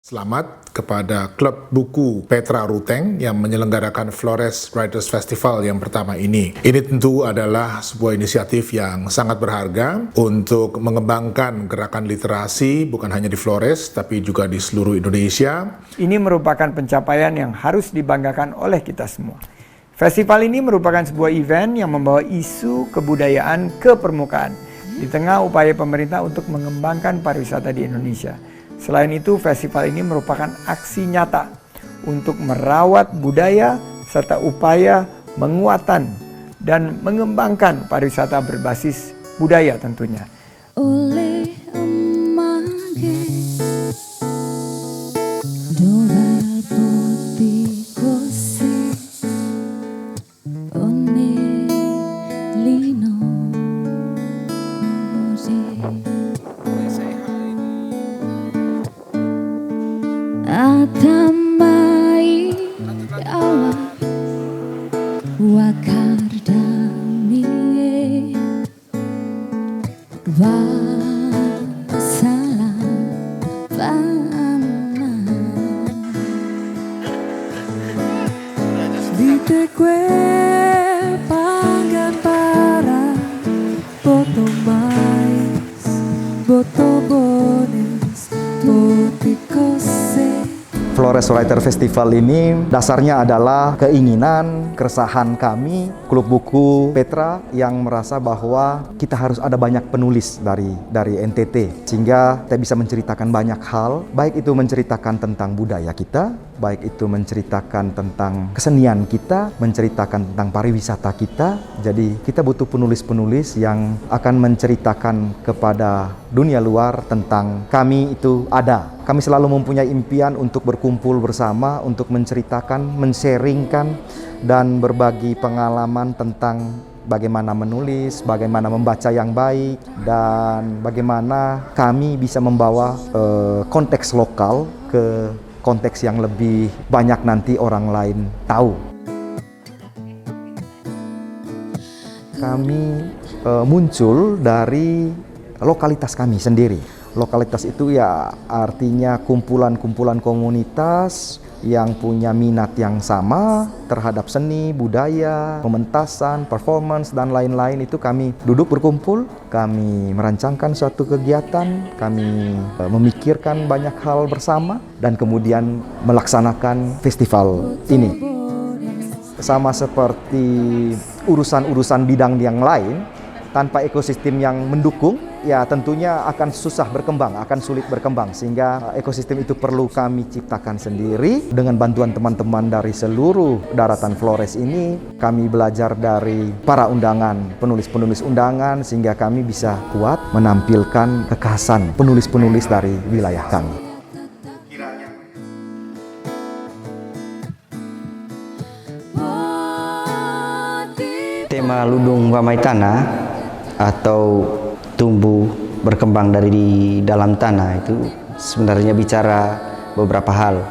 Selamat kepada Klub Buku Petra Ruteng yang menyelenggarakan Flores Writers Festival yang pertama ini. Ini tentu adalah sebuah inisiatif yang sangat berharga untuk mengembangkan gerakan literasi bukan hanya di Flores tapi juga di seluruh Indonesia. Ini merupakan pencapaian yang harus dibanggakan oleh kita semua. Festival ini merupakan sebuah event yang membawa isu kebudayaan ke permukaan di tengah upaya pemerintah untuk mengembangkan pariwisata di Indonesia. Selain itu, festival ini merupakan aksi nyata untuk merawat budaya serta upaya menguatkan dan mengembangkan pariwisata berbasis budaya tentunya. Atamai Allah wakardami wassalam Ditekwe panggan para boto mais boto bones botikose. Flores Writer Festival ini dasarnya adalah keinginan, keresahan kami, Klub Buku Petra yang merasa bahwa kita harus ada banyak penulis dari NTT sehingga kita bisa menceritakan banyak hal, baik itu menceritakan tentang budaya kita, baik itu menceritakan tentang kesenian kita, menceritakan tentang pariwisata kita. Jadi kita butuh penulis-penulis yang akan menceritakan kepada dunia luar tentang kami itu ada. Kami selalu mempunyai impian untuk berkumpul bersama, untuk menceritakan, men-sharingkan, dan berbagi pengalaman tentang bagaimana menulis, bagaimana membaca yang baik, dan bagaimana kami bisa membawa konteks lokal ke konteks yang lebih banyak nanti orang lain tahu. Kami muncul dari lokalitas kami sendiri. Lokalitas itu ya artinya kumpulan-kumpulan komunitas yang punya minat yang sama terhadap seni, budaya, pementasan, performance, dan lain-lain. Itu kami duduk berkumpul, kami merancangkan suatu kegiatan, kami memikirkan banyak hal bersama, dan kemudian melaksanakan festival ini. Sama seperti urusan-urusan bidang yang lain, tanpa ekosistem yang mendukung, ya tentunya akan susah berkembang, akan sulit berkembang. Sehingga ekosistem itu perlu kami ciptakan sendiri. Dengan bantuan teman-teman dari seluruh daratan Flores ini, kami belajar dari para undangan, penulis-penulis undangan, sehingga kami bisa kuat menampilkan kekhasan penulis-penulis dari wilayah kami. Tema Ludung Wamai Tanah atau tumbuh berkembang dari di dalam tanah itu sebenarnya bicara beberapa hal.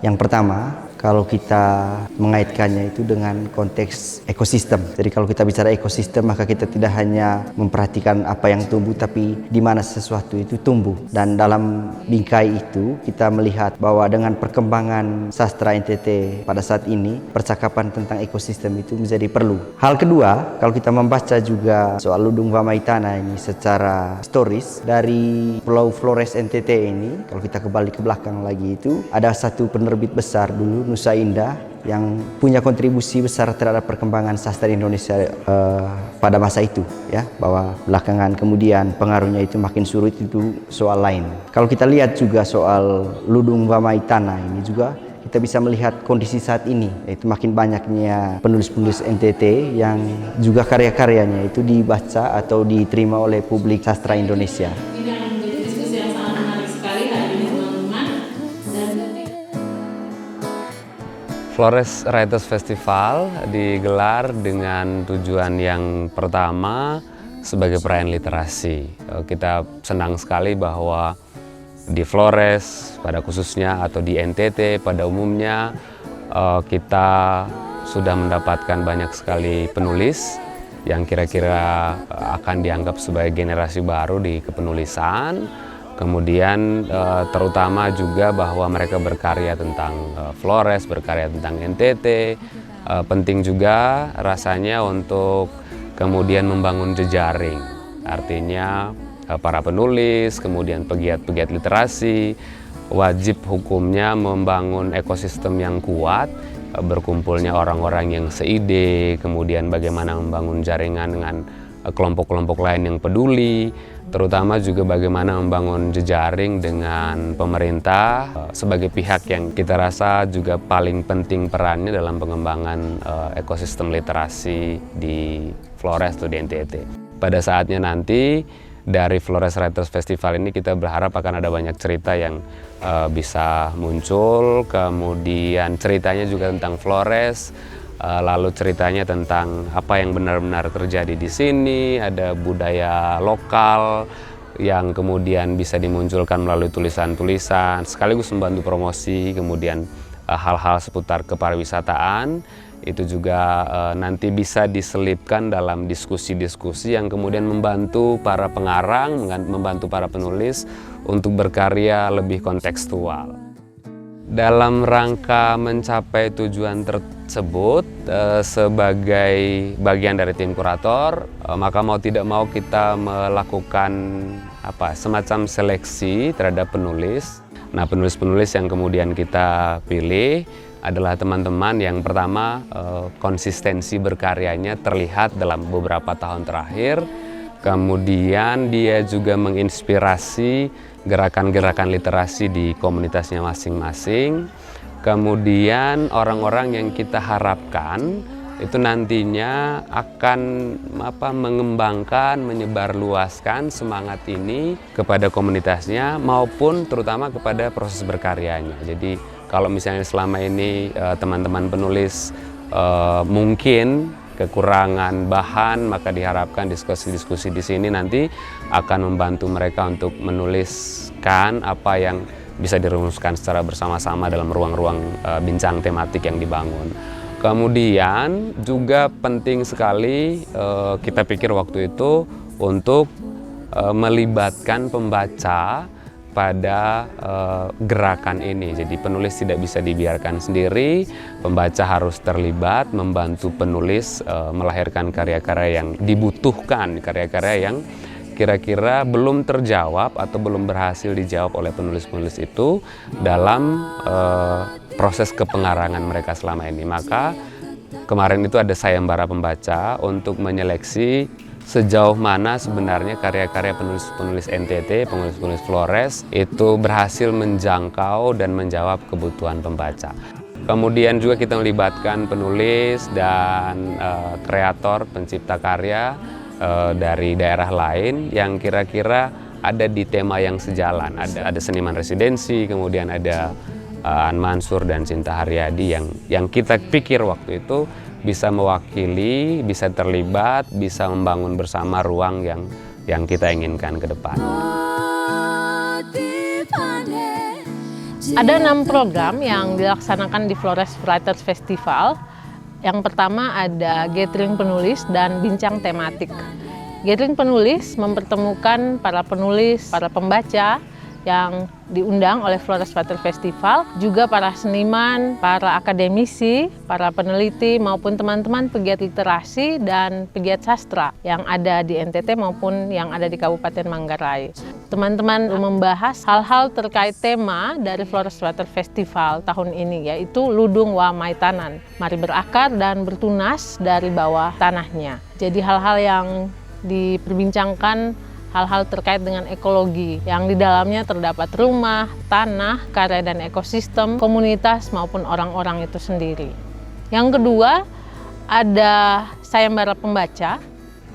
Yang pertama, kalau kita mengaitkannya itu dengan konteks ekosistem. Jadi kalau kita bicara ekosistem, maka kita tidak hanya memperhatikan apa yang tumbuh, tapi di mana sesuatu itu tumbuh. Dan dalam bingkai itu kita melihat bahwa dengan perkembangan sastra NTT pada saat ini, percakapan tentang ekosistem itu menjadi perlu. Hal kedua, kalau kita membaca juga soal Ludung Wamai Tanah ini secara stories dari Pulau Flores NTT ini, kalau kita kembali ke belakang lagi itu, ada satu penerbit besar dulu, Nusa Indah, yang punya kontribusi besar terhadap perkembangan sastra Indonesia pada masa itu, ya, bahwa belakangan kemudian pengaruhnya itu makin surut itu soal lain. Kalau kita lihat juga soal Ludung Wamai Tanah ini juga kita bisa melihat kondisi saat ini, yaitu makin banyaknya penulis-penulis NTT yang juga karya-karyanya itu dibaca atau diterima oleh publik sastra Indonesia. Flores Writers Festival digelar dengan tujuan yang pertama sebagai perayaan literasi. Kita senang sekali bahwa di Flores pada khususnya atau di NTT pada umumnya kita sudah mendapatkan banyak sekali penulis yang kira-kira akan dianggap sebagai generasi baru di kepenulisan. Kemudian terutama juga bahwa mereka berkarya tentang Flores, berkarya tentang NTT. Penting juga rasanya untuk kemudian membangun jejaring. Artinya para penulis, kemudian pegiat-pegiat literasi, wajib hukumnya membangun ekosistem yang kuat, berkumpulnya orang-orang yang seide, kemudian bagaimana membangun jaringan dengan kelompok-kelompok lain yang peduli, terutama juga bagaimana membangun jejaring dengan pemerintah sebagai pihak yang kita rasa juga paling penting perannya dalam pengembangan ekosistem literasi di Flores atau di NTT. Pada saatnya nanti dari Flores Writers Festival ini kita berharap akan ada banyak cerita yang bisa muncul, kemudian ceritanya juga tentang Flores, lalu ceritanya tentang apa yang benar-benar terjadi di sini, ada budaya lokal yang kemudian bisa dimunculkan melalui tulisan-tulisan, sekaligus membantu promosi, kemudian hal-hal seputar kepariwisataan, itu juga nanti bisa diselipkan dalam diskusi-diskusi yang kemudian membantu para pengarang, membantu para penulis untuk berkarya lebih kontekstual. Dalam rangka mencapai tujuan tersebut sebagai bagian dari tim kurator, maka mau tidak mau kita melakukan semacam seleksi terhadap penulis. Nah, penulis-penulis yang kemudian kita pilih adalah teman-teman yang pertama konsistensi berkaryanya terlihat dalam beberapa tahun terakhir. Kemudian dia juga menginspirasi gerakan-gerakan literasi di komunitasnya masing-masing. Kemudian orang-orang yang kita harapkan itu nantinya akan mengembangkan, menyebarluaskan semangat ini kepada komunitasnya maupun terutama kepada proses berkaryanya. Jadi kalau misalnya selama ini teman-teman penulis mungkin kekurangan bahan, maka diharapkan diskusi-diskusi di sini nanti akan membantu mereka untuk menuliskan apa yang bisa dirumuskan secara bersama-sama dalam ruang-ruang bincang tematik yang dibangun. Kemudian juga penting sekali kita pikir waktu itu untuk melibatkan pembaca pada gerakan ini. Jadi penulis tidak bisa dibiarkan sendiri, pembaca harus terlibat, membantu penulis melahirkan karya-karya yang dibutuhkan, karya-karya yang kira-kira belum terjawab atau belum berhasil dijawab oleh penulis-penulis itu dalam proses kepengarangan mereka selama ini. Maka kemarin itu ada sayembara pembaca untuk menyeleksi sejauh mana sebenarnya karya-karya penulis-penulis NTT, penulis-penulis Flores itu berhasil menjangkau dan menjawab kebutuhan pembaca. Kemudian juga kita melibatkan penulis dan kreator, pencipta karya dari daerah lain yang kira-kira ada di tema yang sejalan. Ada seniman residensi, kemudian ada An Mansur dan Cinta Haryadi yang kita pikir waktu itu bisa mewakili, bisa terlibat, bisa membangun bersama ruang yang kita inginkan ke depan. Ada 6 program yang dilaksanakan di Flores Writers Festival. Yang pertama ada gathering penulis dan bincang tematik. Gathering penulis mempertemukan para penulis, para pembaca yang diundang oleh Flores Writers Festival, juga para seniman, para akademisi, para peneliti maupun teman-teman pegiat literasi dan pegiat sastra yang ada di NTT maupun yang ada di Kabupaten Manggarai. Teman-teman membahas hal-hal terkait tema dari Flores Writers Festival tahun ini, yaitu Ludung Wa Maitanan, mari berakar dan bertunas dari bawah tanahnya. Jadi hal-hal yang diperbincangkan hal-hal terkait dengan ekologi yang di dalamnya terdapat rumah, tanah, karya dan ekosistem, komunitas maupun orang-orang itu sendiri. Yang kedua, ada sayembara pembaca.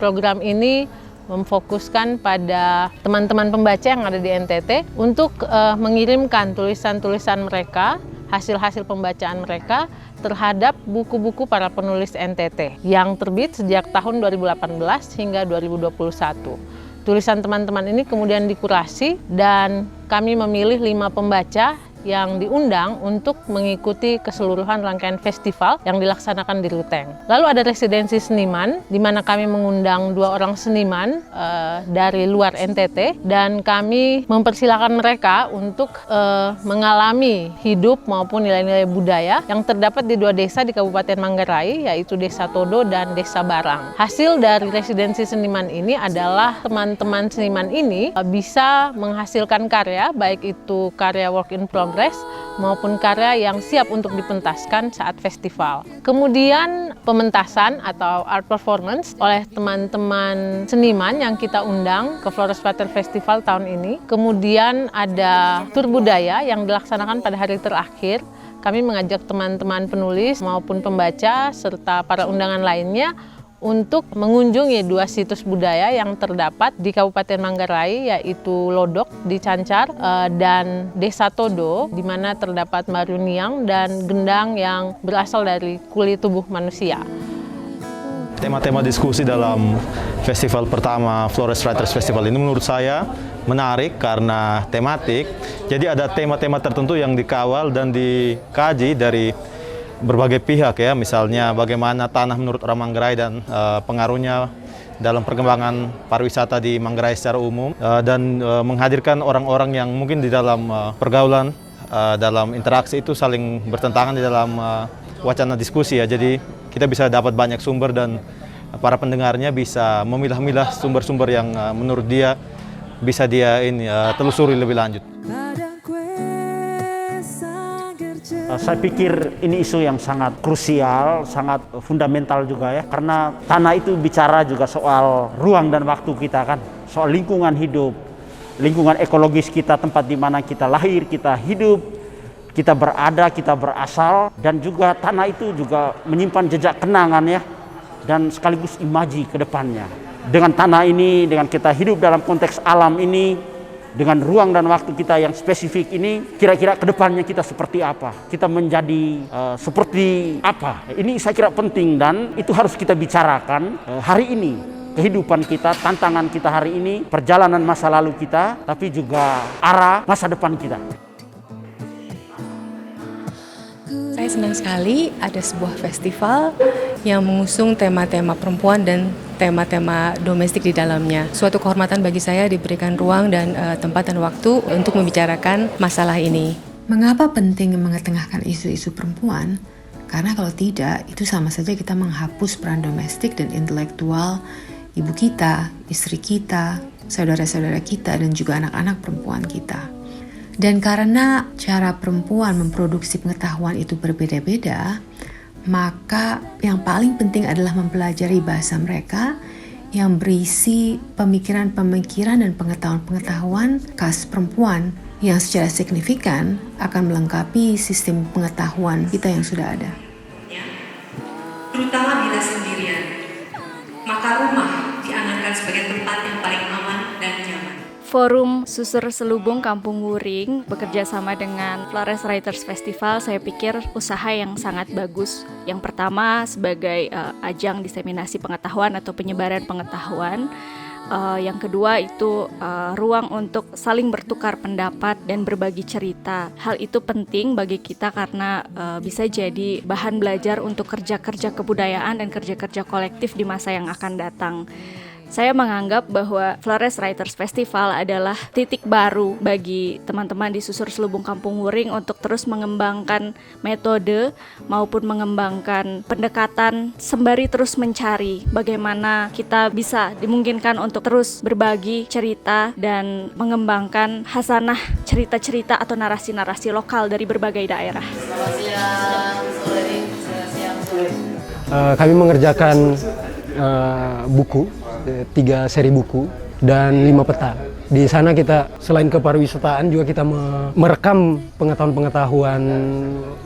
Program ini memfokuskan pada teman-teman pembaca yang ada di NTT untuk mengirimkan tulisan-tulisan mereka, hasil-hasil pembacaan mereka terhadap buku-buku para penulis NTT yang terbit sejak tahun 2018 hingga 2021. Tulisan teman-teman ini kemudian dikurasi dan kami memilih 5 pembaca yang diundang untuk mengikuti keseluruhan rangkaian festival yang dilaksanakan di Ruteng. Lalu ada residensi seniman, di mana kami mengundang 2 orang seniman dari luar NTT, dan kami mempersilahkan mereka untuk mengalami hidup maupun nilai-nilai budaya yang terdapat di 2 desa di Kabupaten Manggarai, yaitu Desa Todo dan Desa Barang. Hasil dari residensi seniman ini adalah teman-teman seniman ini bisa menghasilkan karya, baik itu karya work in progress maupun karya yang siap untuk dipentaskan saat festival. Kemudian pementasan atau art performance oleh teman-teman seniman yang kita undang ke Flores Writer Festival tahun ini. Kemudian ada tur budaya yang dilaksanakan pada hari terakhir. Kami mengajak teman-teman penulis maupun pembaca serta para undangan lainnya untuk mengunjungi 2 situs budaya yang terdapat di Kabupaten Manggarai, yaitu Lodok di Cancar dan Desa Todo, di mana terdapat maruniang dan gendang yang berasal dari kulit tubuh manusia. Tema-tema diskusi dalam festival pertama Flores Writers Festival ini menurut saya menarik karena tematik. Jadi ada tema-tema tertentu yang dikawal dan dikaji dari berbagai pihak ya, misalnya bagaimana tanah menurut orang Manggarai dan pengaruhnya dalam perkembangan pariwisata di Manggarai secara umum, dan menghadirkan orang-orang yang mungkin di dalam pergaulan, dalam interaksi itu saling bertentangan di dalam wacana diskusi ya. Jadi kita bisa dapat banyak sumber dan para pendengarnya bisa memilah-milah sumber-sumber yang menurut dia bisa dia telusuri lebih lanjut. Saya pikir ini isu yang sangat krusial, sangat fundamental juga ya, karena tanah itu bicara juga soal ruang dan waktu kita kan, soal lingkungan hidup, lingkungan ekologis kita, tempat di mana kita lahir, kita hidup, kita berada, kita berasal, dan juga tanah itu juga menyimpan jejak kenangan ya, dan sekaligus imaji ke depannya. Dengan tanah ini, dengan kita hidup dalam konteks alam ini, dengan ruang dan waktu kita yang spesifik ini, kira-kira kedepannya kita seperti apa? Kita menjadi seperti apa? Ini saya kira penting dan itu harus kita bicarakan hari ini. Kehidupan kita, tantangan kita hari ini, perjalanan masa lalu kita, tapi juga arah masa depan kita. Saya senang sekali ada sebuah festival yang mengusung tema-tema perempuan dan tema-tema domestik di dalamnya. Suatu kehormatan bagi saya diberikan ruang dan tempat dan waktu untuk membicarakan masalah ini. Mengapa penting mengetengahkan isu-isu perempuan? Karena kalau tidak, itu sama saja kita menghapus peran domestik dan intelektual ibu kita, istri kita, saudara-saudara kita, dan juga anak-anak perempuan kita. Dan karena cara perempuan memproduksi pengetahuan itu berbeda-beda, maka yang paling penting adalah mempelajari bahasa mereka yang berisi pemikiran-pemikiran dan pengetahuan-pengetahuan khas perempuan yang secara signifikan akan melengkapi sistem pengetahuan kita yang sudah ada. Terutama bila sendirian, maka rumah dianggapkan sebagai tempat yang paling aman dan nyaman. Forum Susur Selubung Kampung Wuring bekerja sama dengan Flores Writers Festival, saya pikir usaha yang sangat bagus. Yang pertama sebagai ajang diseminasi pengetahuan atau penyebaran pengetahuan. Yang kedua itu ruang untuk saling bertukar pendapat dan berbagi cerita. Hal itu penting bagi kita karena bisa jadi bahan belajar untuk kerja-kerja kebudayaan dan kerja-kerja kolektif di masa yang akan datang. Saya menganggap bahwa Flores Writers Festival adalah titik baru bagi teman-teman di Susur Selubung Kampung Wuring untuk terus mengembangkan metode maupun mengembangkan pendekatan sembari terus mencari bagaimana kita bisa dimungkinkan untuk terus berbagi cerita dan mengembangkan hasanah cerita-cerita atau narasi-narasi lokal dari berbagai daerah. Selamat siang, kami mengerjakan buku, 3 seri buku dan 5 peta. Di sana kita selain kepariwisataan juga kita merekam pengetahuan-pengetahuan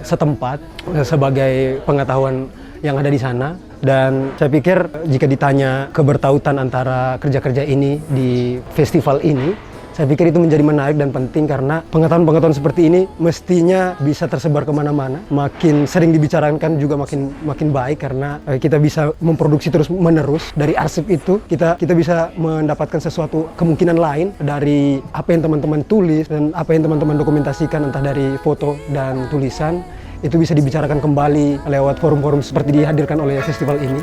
setempat sebagai pengetahuan yang ada di sana. Dan saya pikir jika ditanya kebertautan antara kerja-kerja ini di festival ini, Saya pikir itu menjadi menarik dan penting karena pengetahuan-pengetahuan seperti ini mestinya bisa tersebar kemana-mana. Makin sering dibicarakan juga makin baik karena kita bisa memproduksi terus-menerus. Dari arsip itu kita bisa mendapatkan sesuatu kemungkinan lain dari apa yang teman-teman tulis dan apa yang teman-teman dokumentasikan, entah dari foto dan tulisan. Itu bisa dibicarakan kembali lewat forum-forum seperti dihadirkan oleh festival ini.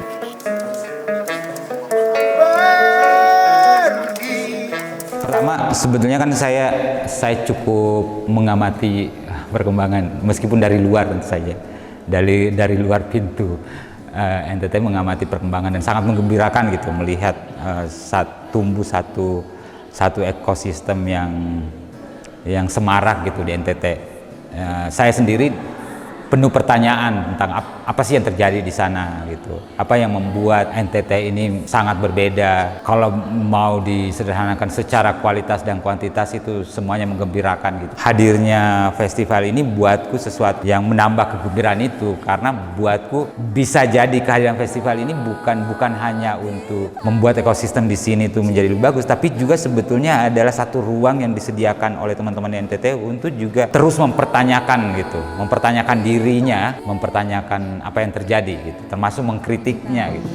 Pertama, sebetulnya kan saya cukup mengamati perkembangan, meskipun dari luar tentu saja, dari luar pintu NTT mengamati perkembangan dan sangat menggembirakan gitu melihat tumbuh satu ekosistem yang semarak gitu di NTT. Saya sendiri penuh pertanyaan tentang apa sih yang terjadi di sana gitu. Apa yang membuat NTT ini sangat berbeda. Kalau mau disederhanakan secara kualitas dan kuantitas itu semuanya menggembirakan gitu. Hadirnya festival ini buatku sesuatu yang menambah kegembiraan itu, karena buatku bisa jadi kehadiran festival ini bukan hanya untuk membuat ekosistem di sini itu menjadi lebih bagus, tapi juga sebetulnya adalah satu ruang yang disediakan oleh teman-teman NTT untuk juga terus mempertanyakan gitu, mempertanyakan dirinya, mempertanyakan apa yang terjadi gitu, termasuk mengkritiknya gitu.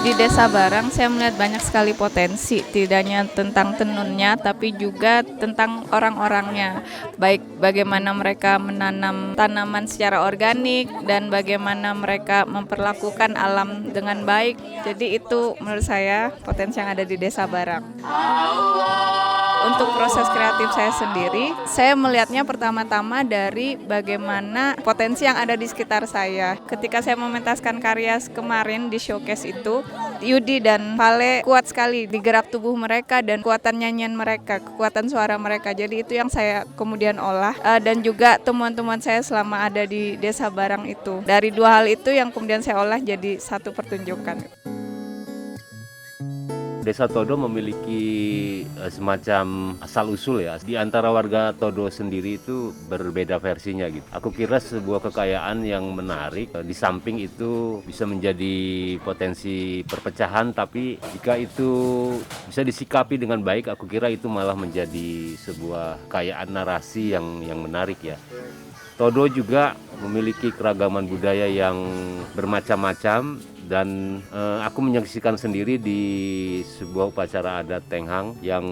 Di Desa Barang saya melihat banyak sekali potensi, tidak hanya tentang tenunnya tapi juga tentang orang-orangnya. Baik bagaimana mereka menanam tanaman secara organik dan bagaimana mereka memperlakukan alam dengan baik. Jadi itu menurut saya potensi yang ada di Desa Barang. Untuk proses kreatif saya sendiri, saya melihatnya pertama-tama dari bagaimana potensi yang ada di sekitar saya. Ketika saya mementaskan karya kemarin di showcase itu, Yudi dan Vale kuat sekali di gerak tubuh mereka dan kekuatan nyanyian mereka, kekuatan suara mereka. Jadi itu yang saya kemudian olah dan juga temuan-temuan saya selama ada di Desa Barang itu. Dari dua hal itu yang kemudian saya olah jadi satu pertunjukan. Desa Todo memiliki semacam asal-usul ya. Di antara warga Todo sendiri itu berbeda versinya gitu. Aku kira sebuah kekayaan yang menarik. Di samping itu bisa menjadi potensi perpecahan, tapi jika itu bisa disikapi dengan baik, aku kira itu malah menjadi sebuah kekayaan narasi yang menarik ya. Todo juga memiliki keragaman budaya yang bermacam-macam. Dan aku menyaksikan sendiri di sebuah upacara adat Tenghang yang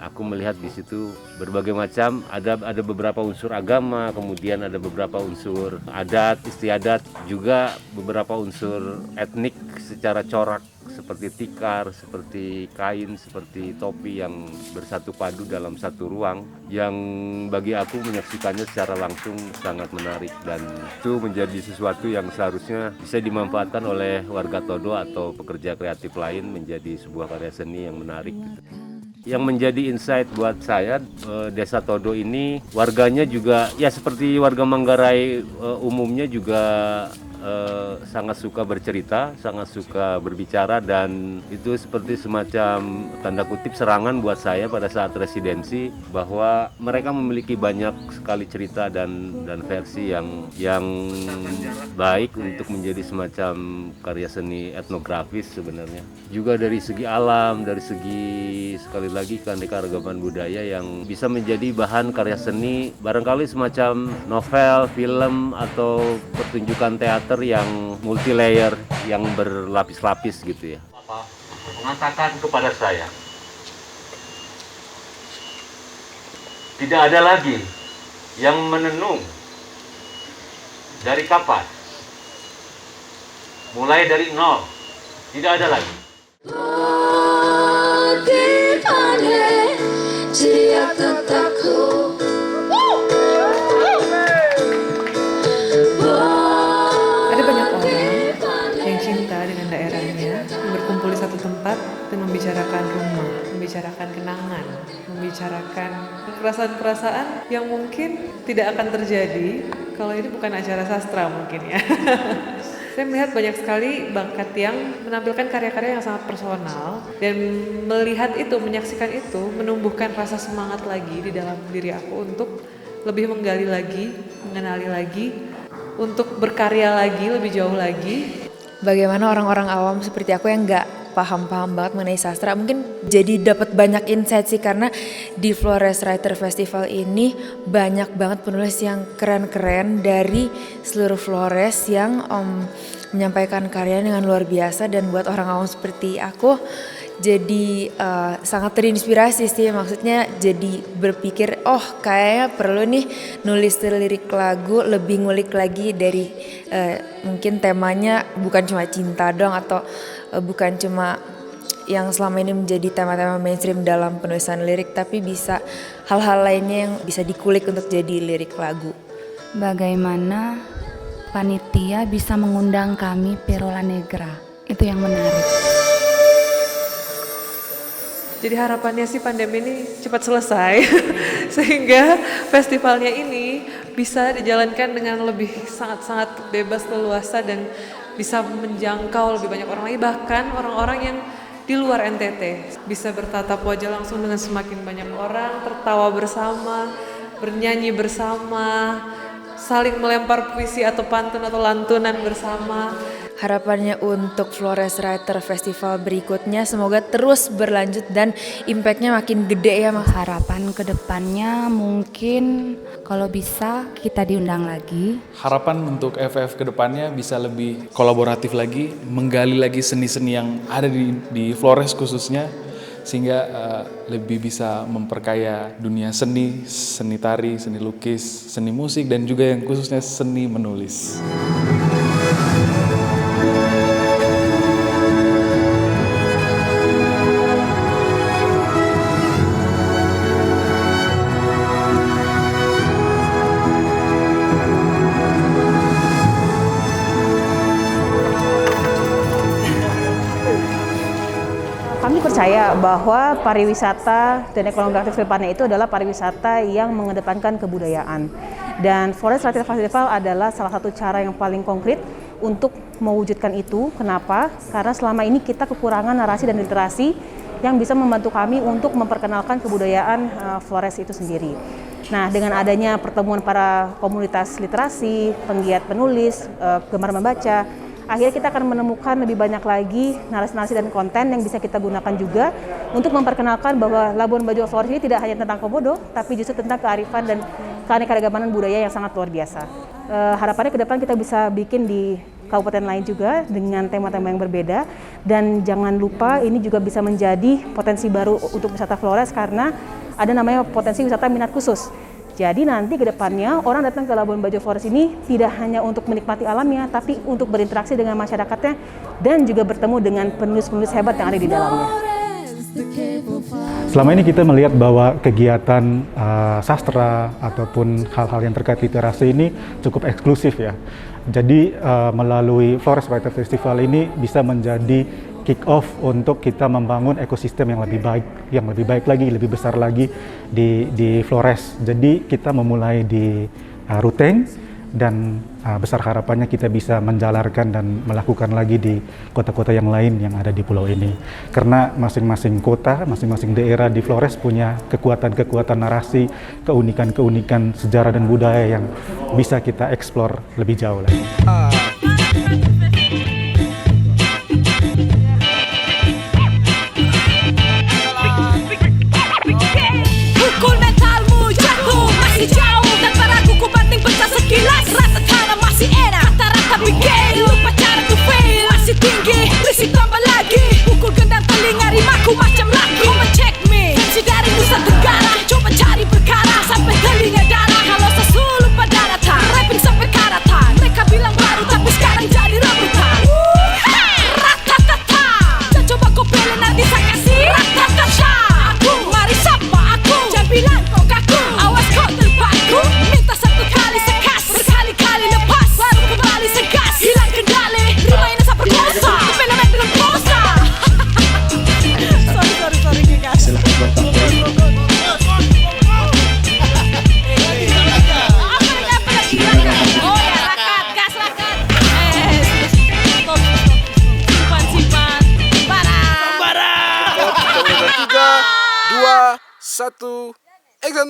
aku melihat di situ berbagai macam, ada beberapa unsur agama, kemudian ada beberapa unsur adat, istiadat, juga beberapa unsur etnik secara corak seperti tikar, seperti kain, seperti topi yang bersatu padu dalam satu ruang yang bagi aku menyaksikannya secara langsung sangat menarik, dan itu menjadi sesuatu yang seharusnya bisa dimanfaatkan oleh warga Todo atau pekerja kreatif lain menjadi sebuah karya seni yang menarik gitu. Yang menjadi insight buat saya, Desa Todo ini warganya juga ya seperti warga Manggarai umumnya juga sangat suka bercerita, sangat suka berbicara, dan itu seperti semacam tanda kutip serangan buat saya pada saat residensi, bahwa mereka memiliki banyak sekali cerita dan versi yang baik untuk menjadi semacam karya seni etnografis sebenarnya. Juga dari segi alam, dari segi sekali lagi keanekaragaman budaya yang bisa menjadi bahan karya seni, barangkali semacam novel, film, atau pertunjukan teater yang multi layer, yang berlapis-lapis gitu ya. Mengatakan kepada saya, tidak ada lagi yang menenung dari kapan, mulai dari nol, tidak ada lagi. Tempat dan membicarakan rumah, membicarakan kenangan, membicarakan perasaan-perasaan yang mungkin tidak akan terjadi kalau ini bukan acara sastra mungkin ya. Saya melihat banyak sekali bakat yang menampilkan karya-karya yang sangat personal, dan melihat itu, menyaksikan itu, menumbuhkan rasa semangat lagi di dalam diri aku untuk lebih menggali lagi, mengenali lagi, untuk berkarya lagi, lebih jauh lagi. Bagaimana orang-orang awam seperti aku yang nggak paham banget mengenai sastra. Mungkin jadi dapat banyak insight sih, karena di Flores Writer Festival ini banyak banget penulis yang keren-keren dari seluruh Flores yang menyampaikan karyanya dengan luar biasa, dan buat orang awam seperti aku jadi sangat terinspirasi sih. Maksudnya jadi berpikir, oh kayaknya perlu nih nulis lirik lagu, lebih ngulik lagi dari mungkin temanya bukan cuma cinta dong, atau bukan cuma yang selama ini menjadi tema-tema mainstream dalam penulisan lirik, tapi bisa hal-hal lainnya yang bisa dikulik untuk jadi lirik lagu. Bagaimana panitia bisa mengundang kami Perola Negra? Itu yang menarik. Jadi harapannya sih pandemi ini cepat selesai sehingga festivalnya ini bisa dijalankan dengan lebih sangat-sangat bebas, leluasa, dan bisa menjangkau lebih banyak orang lagi, bahkan orang-orang yang di luar NTT bisa bertatap wajah langsung dengan semakin banyak orang, tertawa bersama, bernyanyi bersama, saling melempar puisi atau pantun atau lantunan bersama. Harapannya untuk Flores Writer Festival berikutnya semoga terus berlanjut dan impactnya makin gede ya Mas. Harapan kedepannya mungkin kalau bisa kita diundang lagi. Harapan untuk FF kedepannya bisa lebih kolaboratif lagi, menggali lagi seni-seni yang ada di Flores khususnya, sehingga lebih bisa memperkaya dunia seni, seni tari, seni lukis, seni musik, dan juga yang khususnya seni menulis. Kami percaya bahwa pariwisata dan ekonomi kreatif ke depannya itu adalah pariwisata yang mengedepankan kebudayaan. Dan Flores Writer Festival adalah salah satu cara yang paling konkret untuk mewujudkan itu. Kenapa? Karena selama ini kita kekurangan narasi dan literasi yang bisa membantu kami untuk memperkenalkan kebudayaan Flores itu sendiri. Nah, dengan adanya pertemuan para komunitas literasi, penggiat penulis, gemar membaca, akhirnya kita akan menemukan lebih banyak lagi narasi-narasi dan konten yang bisa kita gunakan juga untuk memperkenalkan bahwa Labuan Bajo Flores ini tidak hanya tentang komodo, tapi justru tentang kearifan dan keanekaragaman budaya yang sangat luar biasa. Harapannya ke depan kita bisa bikin di kabupaten lain juga dengan tema-tema yang berbeda, dan jangan lupa ini juga bisa menjadi potensi baru untuk wisata Flores karena ada namanya potensi wisata minat khusus. Jadi nanti ke depannya orang datang ke Labuan Bajo Flores ini tidak hanya untuk menikmati alamnya, tapi untuk berinteraksi dengan masyarakatnya dan juga bertemu dengan penulis-penulis hebat yang ada di dalamnya. Selama ini kita melihat bahwa kegiatan sastra ataupun hal-hal yang terkait literasi ini cukup eksklusif ya. Jadi melalui Flores Writer Festival ini bisa menjadi kick off untuk kita membangun ekosistem yang lebih baik lagi, lebih besar lagi di Flores. Jadi kita memulai di Ruteng dan besar harapannya kita bisa menjalarkan dan melakukan lagi di kota-kota yang lain yang ada di pulau ini. Karena masing-masing kota, masing-masing daerah di Flores punya kekuatan-kekuatan narasi, keunikan-keunikan sejarah dan budaya yang bisa kita eksplor lebih jauh lagi. Pukul mentalmu jatuh masih jauh, tanpa ragu ku banting pecah sekilas. Rasa tanah masih enak, rata-rata bikin lupa cara ku fail. Masih tinggi, berisik tambah lagi. Pukul gendang telinga rimaku macam laki. Kau mencek me, tensi dari Nusa Tenggara. Coba cari perkara sampai telinga darah. Kalau sesul lupa daratan, rapping sampai karatan. Mereka bilang baru tapi sekarang jadi rebutan. Ratatata, dan coba kau pilih nanti saya kasih. Ratatata, aku mari sapa aku. Jangan bilang kau kaku, awas kau terpaku. Minta satu kali sekas, berkali-kali lepas, baru kembali segas. Hilang kendali, rima ini saya perkosa. Kepelemen dengan posa. Sorry guys. Oh ya, rakat, gas rakat. Simpan, barang. 3, 2, 1, action.